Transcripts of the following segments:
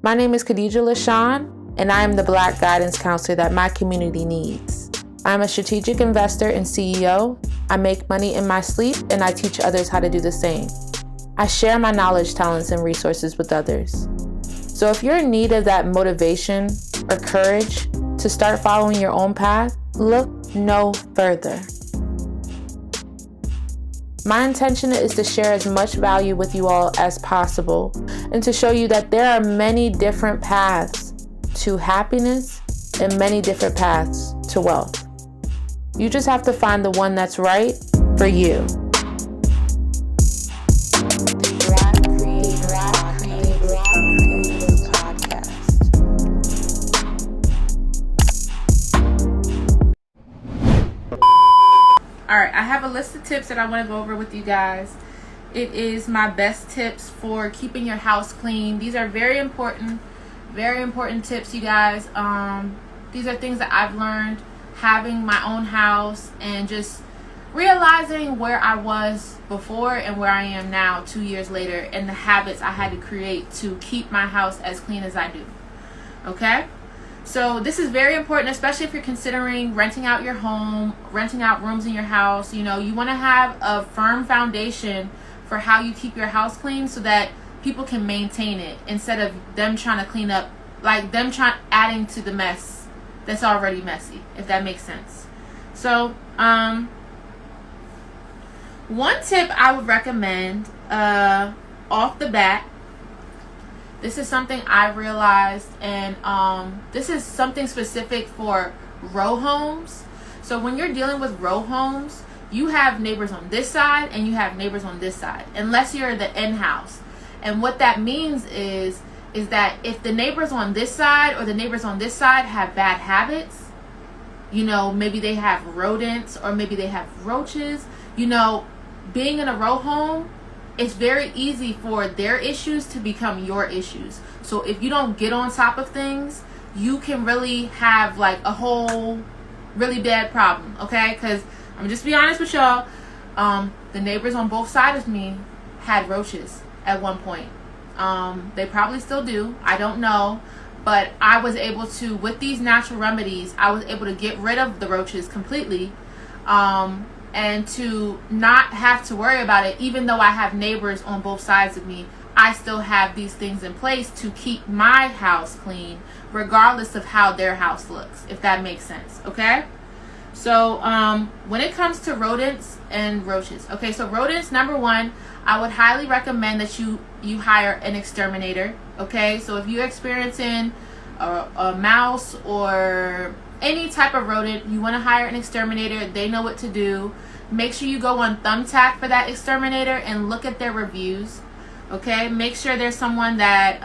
My name is Khadijah Lashaun, and I am the Black guidance counselor that my community needs. I'm a strategic investor and CEO. I make money in my sleep, and I teach others how to do the same. I share my knowledge, talents, and resources with others. So if you're in need of that motivation or courage to start following your own path, look no further. My intention is to share as much value with you all as possible and to show you that there are many different paths to happiness and many different paths to wealth. You just have to find the one that's right for you. Alright, I have a list of tips that I want to go over with you guys. It is my best tips for keeping your house clean. These are very important tips, you guys. These are things that I've learned having my own house and just realizing where I was before and where I am now 2 years later, and the habits I had to create to keep my house as clean as I do. Okay? So this is very important, especially if you're considering renting out your home, renting out rooms in your house. You know, you want to have a firm foundation for how you keep your house clean so that people can maintain it instead of them trying to clean up, like them adding to the mess that's already messy, if that makes sense. So, one tip I would recommend off the bat. This is something I realized, and this is something specific for row homes. So when you're dealing with row homes, you have neighbors on this side and you have neighbors on this side, unless you're the end house. And what that means is that if the neighbors on this side or the neighbors on this side have bad habits, you know, maybe they have rodents or maybe they have roaches, you know, being in a row home, it's very easy for their issues to become your issues. So if you don't get on top of things, you can really have like a whole really bad problem, okay? Because I'm just be honest with y'all, the neighbors on both sides of me had roaches at one point. They probably still do, I don't know. But I was able to, with these natural remedies, I was able to get rid of the roaches completely. And to not have to worry about it, even though I have neighbors on both sides of me, I still have these things in place to keep my house clean, regardless of how their house looks, if that makes sense, okay? So, when it comes to rodents and roaches, okay, so rodents, number one, I would highly recommend that you hire an exterminator, okay? So if you're experiencing a mouse or any type of rodent, you want to hire an exterminator. They know what to do. Make sure you go on Thumbtack for that exterminator and look at their reviews. Okay, make sure there's someone that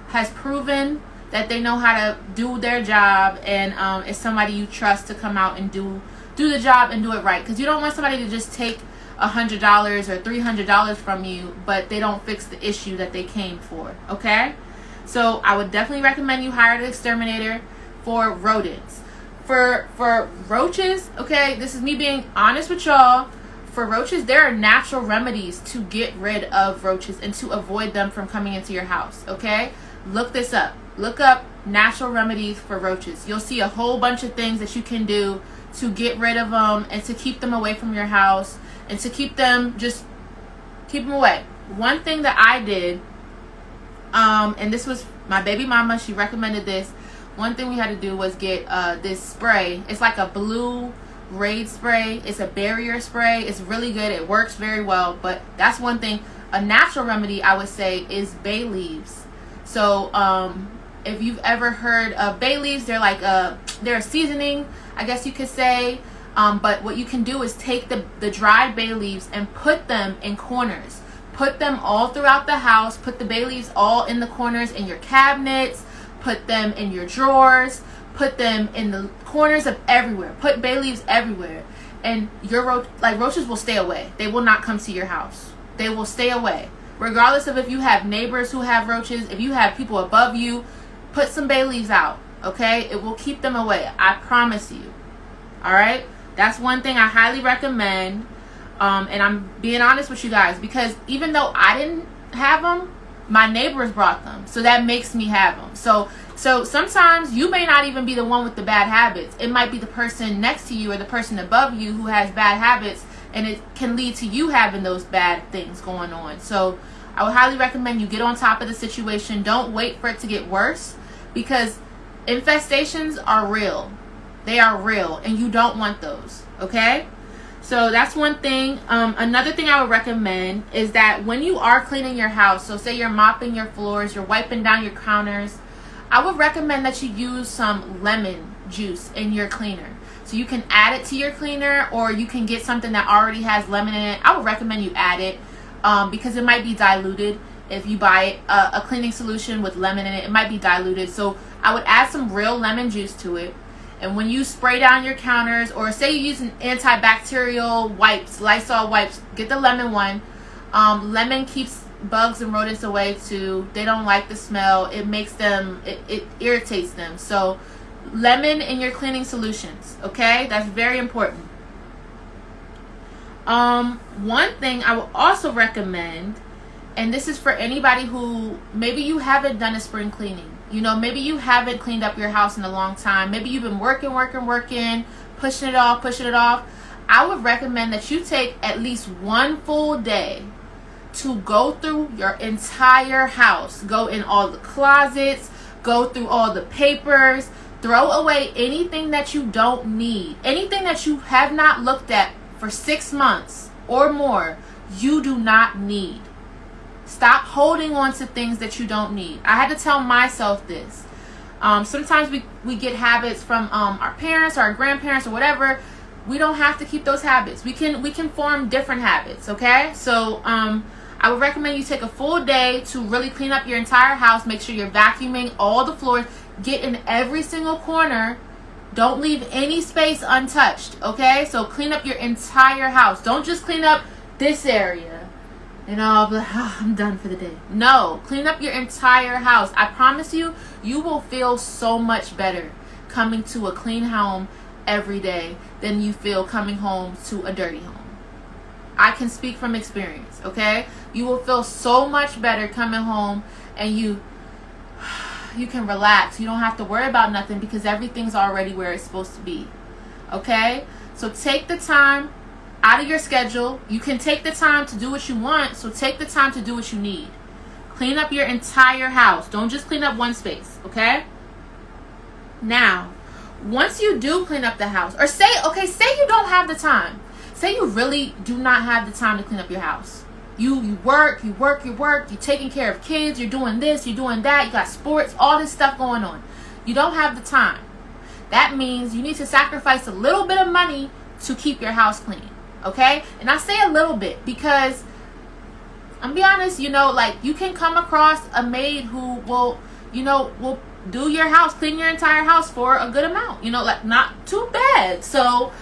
has proven that they know how to do their job, and is somebody you trust to come out and do the job and do it right. Because you don't want somebody to just take $100 or $300 from you, but they don't fix the issue that they came for. Okay, so I would definitely recommend you hire an exterminator for rodents. For roaches, okay, this is me being honest with y'all. For roaches, there are natural remedies to get rid of roaches and to avoid them from coming into your house, okay? Look this up. Look up natural remedies for roaches. You'll see a whole bunch of things that you can do to get rid of them and to keep them away from your house and to keep them away. One thing that I did, and this was my baby mama, she recommended this. One thing we had to do was get this spray. It's like a blue Raid spray. It's a barrier spray. It's really good. It works very well. But that's one thing. A natural remedy, I would say, is bay leaves. So if you've ever heard of bay leaves, they're like they're a seasoning, I guess you could say. But what you can do is take the dried bay leaves and put them in corners. Put them all throughout the house. Put the bay leaves all in the corners in your cabinets. Put them in your drawers. Put them in the corners of everywhere. Put bay leaves everywhere. And your roaches will stay away. They will not come to your house. They will stay away. Regardless of if you have neighbors who have roaches, if you have people above you, put some bay leaves out. Okay? It will keep them away. I promise you. Alright? That's one thing I highly recommend. And I'm being honest with you guys, because even though I didn't have them, my neighbors brought them, so that makes me have them. So sometimes you may not even be the one with the bad habits. It might be the person next to you or the person above you who has bad habits, and it can lead to you having those bad things going on. So I would highly recommend you get on top of the situation. Don't wait for it to get worse, because infestations are real. They are real, and you don't want those, okay? So that's one thing. Another thing I would recommend is that when you are cleaning your house, so say you're mopping your floors, you're wiping down your counters, I would recommend that you use some lemon juice in your cleaner. So you can add it to your cleaner, or you can get something that already has lemon in it. I would recommend you add it because it might be diluted. If you buy a cleaning solution with lemon in it, it might be diluted. So I would add some real lemon juice to it. And when you spray down your counters, or say you use an antibacterial wipes, Lysol wipes, get the lemon one. Lemon keeps bugs and rodents away too. They don't like the smell. It makes them, it irritates them. So lemon in your cleaning solutions, okay? That's very important. One thing I will also recommend, and this is for anybody who maybe you haven't done a spring cleaning. You know, maybe you haven't cleaned up your house in a long time. Maybe you've been working, pushing it off. I would recommend that you take at least one full day to go through your entire house. Go in all the closets, go through all the papers, throw away anything that you don't need. Anything that you have not looked at for 6 months or more, you do not need. Stop holding on to things that you don't need. I had to tell myself this. Sometimes we get habits from our parents or our grandparents or whatever. We don't have to keep those habits. We can form different habits, okay? So I would recommend you take a full day to really clean up your entire house. Make sure you're vacuuming all the floors. Get in every single corner. Don't leave any space untouched, okay? So clean up your entire house. Don't just clean up this area. You know, but I'm done for the day. No, clean up your entire house. I promise you, you will feel so much better coming to a clean home every day than you feel coming home to a dirty home. I can speak from experience, okay? You will feel so much better coming home, and you can relax. You don't have to worry about nothing because everything's already where it's supposed to be, okay? So take the time out of your schedule. You can take the time to do what you want, so take the time to do what you need. Clean up your entire house. Don't just clean up one space, okay? Now, once you do clean up the house, or say you don't have the time. Say you really do not have the time to clean up your house. You work, you're taking care of kids, you're doing this, you're doing that, you got sports, all this stuff going on. You don't have the time. That means you need to sacrifice a little bit of money to keep your house clean. Okay? And I say a little bit because I'm be honest, you know, like you can come across a maid who will do your house, clean your entire house for a good amount, you know, like not too bad. So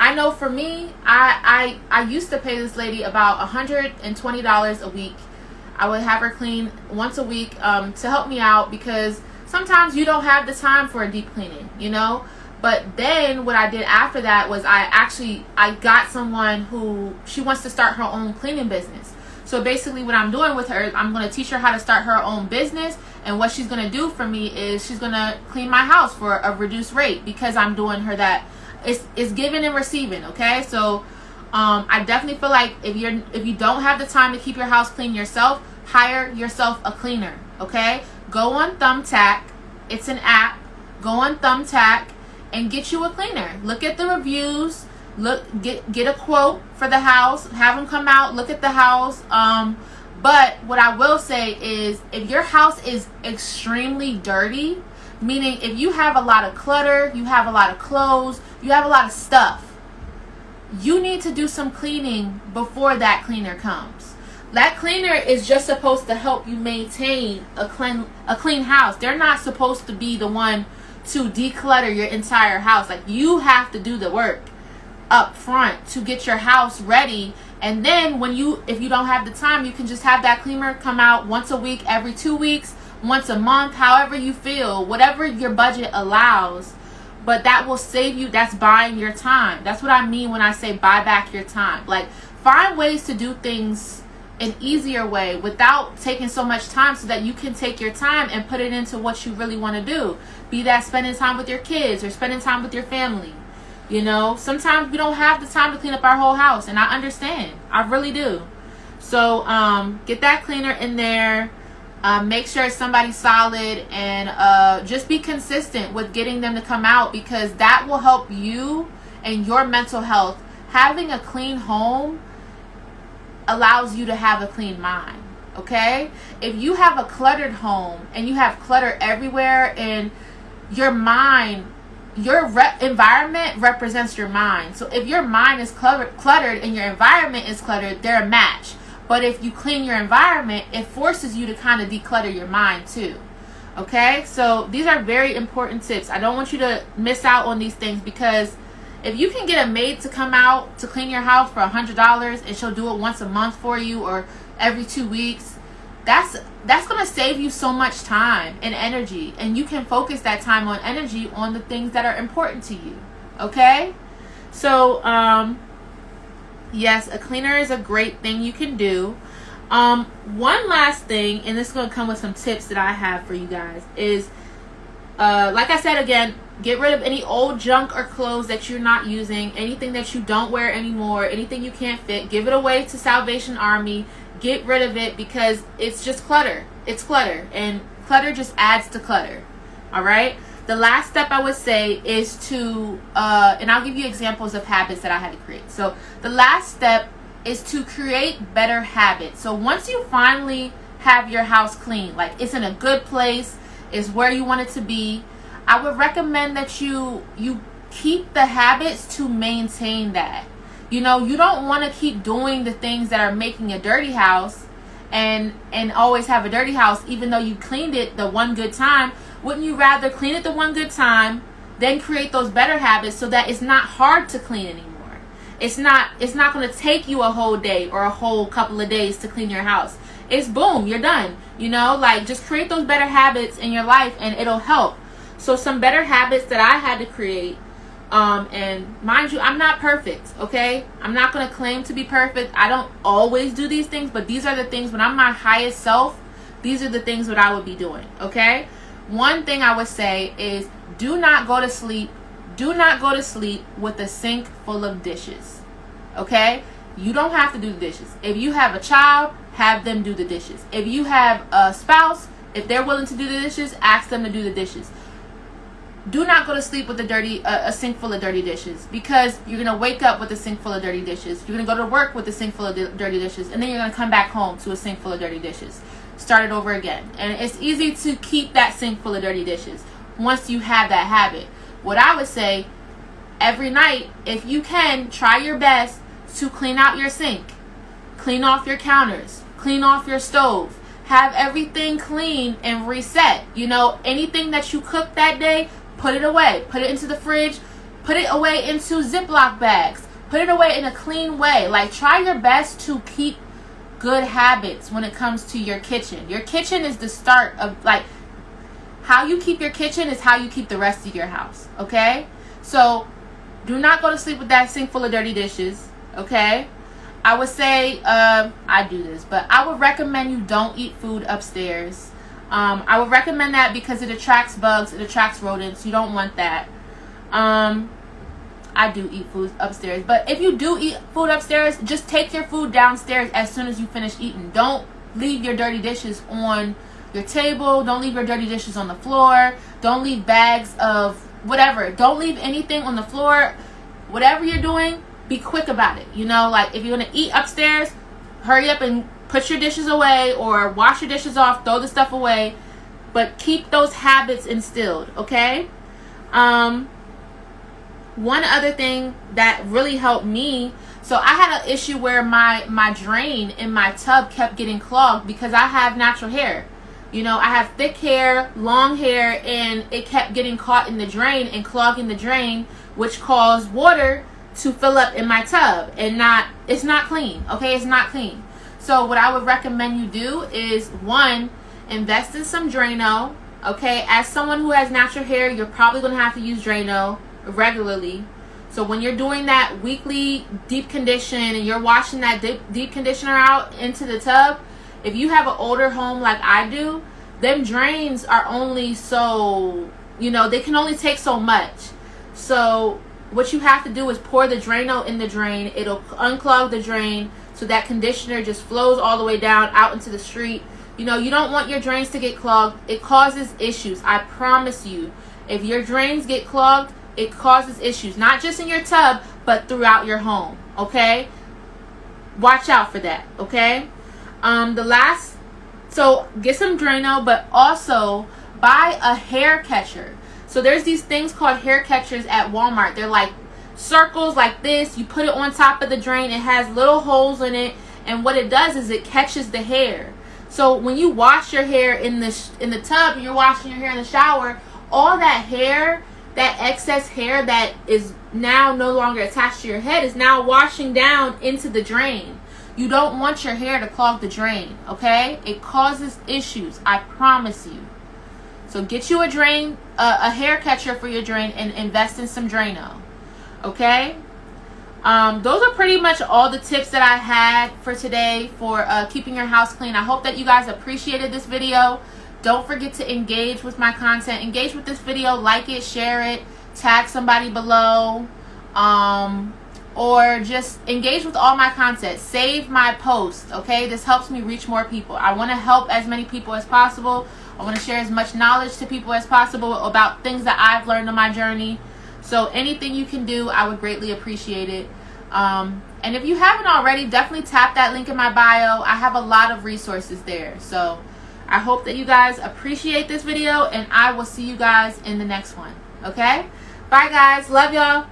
I know for me, I used to pay this lady about $120 a week. I would have her clean once a week to help me out, because sometimes you don't have the time for a deep cleaning, you know. But then what I did after that was I got someone who, she wants to start her own cleaning business. So basically what I'm doing with her, I'm going to teach her how to start her own business. And what she's going to do for me is she's going to clean my house for a reduced rate, because I'm doing her that. It's giving and receiving, okay? So I definitely feel like if you don't have the time to keep your house clean yourself, hire yourself a cleaner, okay? Go on Thumbtack. It's an app. Go on Thumbtack and get you a cleaner. Look at the reviews. Get a quote for the house. Have them come out, look at the house. But what I will say is, if your house is extremely dirty, meaning if you have a lot of clutter, you have a lot of clothes, you have a lot of stuff, you need to do some cleaning before that cleaner comes. That cleaner is just supposed to help you maintain a clean house. They're not supposed to be the one to declutter your entire house. Like, you have to do the work up front to get your house ready. And then if you don't have the time, you can just have that cleaner come out once a week, every 2 weeks, once a month, however you feel, whatever your budget allows. But that will save you. That's buying your time. That's what I mean when I say buy back your time. Like, find ways to do things an easier way without taking so much time, so that you can take your time and put it into what you really want to do. Be that spending time with your kids or spending time with your family. You know, sometimes we don't have the time to clean up our whole house, and I understand. I really do. So get that cleaner in there. Make sure it's somebody solid, and just be consistent with getting them to come out, because that will help you and your mental health. Having a clean home allows you to have a clean mind, okay? If you have a cluttered home and you have clutter everywhere, and your mind, your environment represents your mind. So if your mind is cluttered and your environment is cluttered, they're a match. But if you clean your environment, it forces you to kind of declutter your mind too. Okay? So these are very important tips. I don't want you to miss out on these things, because if you can get a maid to come out to clean your house for $100, and she'll do it once a month for you or every 2 weeks, that's going to save you so much time and energy, and you can focus that time on energy on the things that are important to you. Okay? So yes, a cleaner is a great thing you can do. One last thing, and this is going to come with some tips that I have for you guys, is like I said again, get rid of any old junk or clothes that you're not using, anything that you don't wear anymore, anything you can't fit. Give it away to Salvation Army. Get rid of it, because it's just clutter. It's clutter, and clutter just adds to clutter. All right? The last step I would say is to, and I'll give you examples of habits that I had to create. So the last step is to create better habits. So once you finally have your house clean, like it's in a good place, it's where you want it to be, I would recommend that you keep the habits to maintain that. You know, you don't want to keep doing the things that are making a dirty house and always have a dirty house, even though you cleaned it the one good time. Wouldn't you rather clean it the one good time, then create those better habits so that it's not hard to clean anymore? It's not going to take you a whole day or a whole couple of days to clean your house. It's boom, you're done. You know, like, just create those better habits in your life and it'll help. So some better habits that I had to create, and mind you, I'm not perfect, okay? I'm not going to claim to be perfect. I don't always do these things, but these are the things when I'm my highest self, these are the things that I would be doing, okay? One thing I would say is, do not go to sleep with a sink full of dishes, okay? You don't have to do the dishes. If you have a child, have them do the dishes. If you have a spouse, if they're willing to do the dishes, ask them to do the dishes. Do not go to sleep with a sink full of dirty dishes, because you're going to wake up with a sink full of dirty dishes. You're going to go to work with a sink full of dirty dishes, and then you're going to come back home to a sink full of dirty dishes. Start it over again. And it's easy to keep that sink full of dirty dishes once you have that habit. What I would say, every night, if you can, try your best to clean out your sink. Clean off your counters. Clean off your stove. Have everything clean and reset. You know, anything that you cooked that day, put it away. Put it into the fridge. Put it away into Ziploc bags. Put it away in a clean way. Like, try your best to keep good habits when it comes to your kitchen. Your kitchen is the start of, like, how you keep your kitchen is how you keep the rest of your house, okay? So, do not go to sleep with that sink full of dirty dishes, okay? I would say, I do this, but I would recommend you don't eat food upstairs. I would recommend that because it attracts bugs, it attracts rodents. You don't want that. I do eat food upstairs, but if you do eat food upstairs, just take your food downstairs as soon as you finish eating. Don't leave your dirty dishes on your table. Don't leave your dirty dishes on the floor. Don't leave bags of whatever. Don't leave anything on the floor. Whatever you're doing, be quick about it. You know, like, if you're going to eat upstairs, hurry up and put your dishes away, or wash your dishes off, throw the stuff away, but keep those habits instilled, okay? One other thing that really helped me, so I had an issue where my drain in my tub kept getting clogged because I have natural hair. You know, I have thick hair, long hair, and it kept getting caught in the drain and clogging the drain, which caused water to fill up in my tub, and it's not clean, okay? It's not clean. So what I would recommend you do is, one, invest in some Drano, okay? As someone who has natural hair, you're probably going to have to use Drano regularly. So when you're doing that weekly deep condition and you're washing that deep conditioner out into the tub, if you have an older home like I do, them drains are only so, they can only take so much. So what you have to do is pour the Drano in the drain. It'll unclog the drain so that conditioner just flows all the way down out into the street. You don't want your drains to get clogged. It causes issues. I promise you. If your drains get clogged, it causes issues. Not just in your tub, but throughout your home. Okay? Watch out for that. Okay? So get some Drano, but also buy a hair catcher. So there's these things called hair catchers at Walmart. They're like circles like this. You put it on top of the drain. It has little holes in it, and what it does is it catches the hair. So when you wash your hair in the tub, you're washing your hair in the shower, all that hair, that excess hair that is now no longer attached to your head is now washing down into the drain. You don't want your hair to clog the drain, okay? It causes issues, I promise you. So get you a hair catcher for your drain, and invest in some Drano, okay? Those are pretty much all the tips that I had for today for keeping your house clean. I hope that you guys appreciated this video. Don't forget to engage with my content. Engage with this video, like it, share it, tag somebody below, or just engage with all my content. Save my posts, okay? This helps me reach more people. I want to help as many people as possible. I want to share as much knowledge to people as possible about things that I've learned on my journey. So anything you can do, I would greatly appreciate it. And if you haven't already, definitely tap that link in my bio. I have a lot of resources there. So I hope that you guys appreciate this video, and I will see you guys in the next one. Okay? Bye, guys. Love y'all.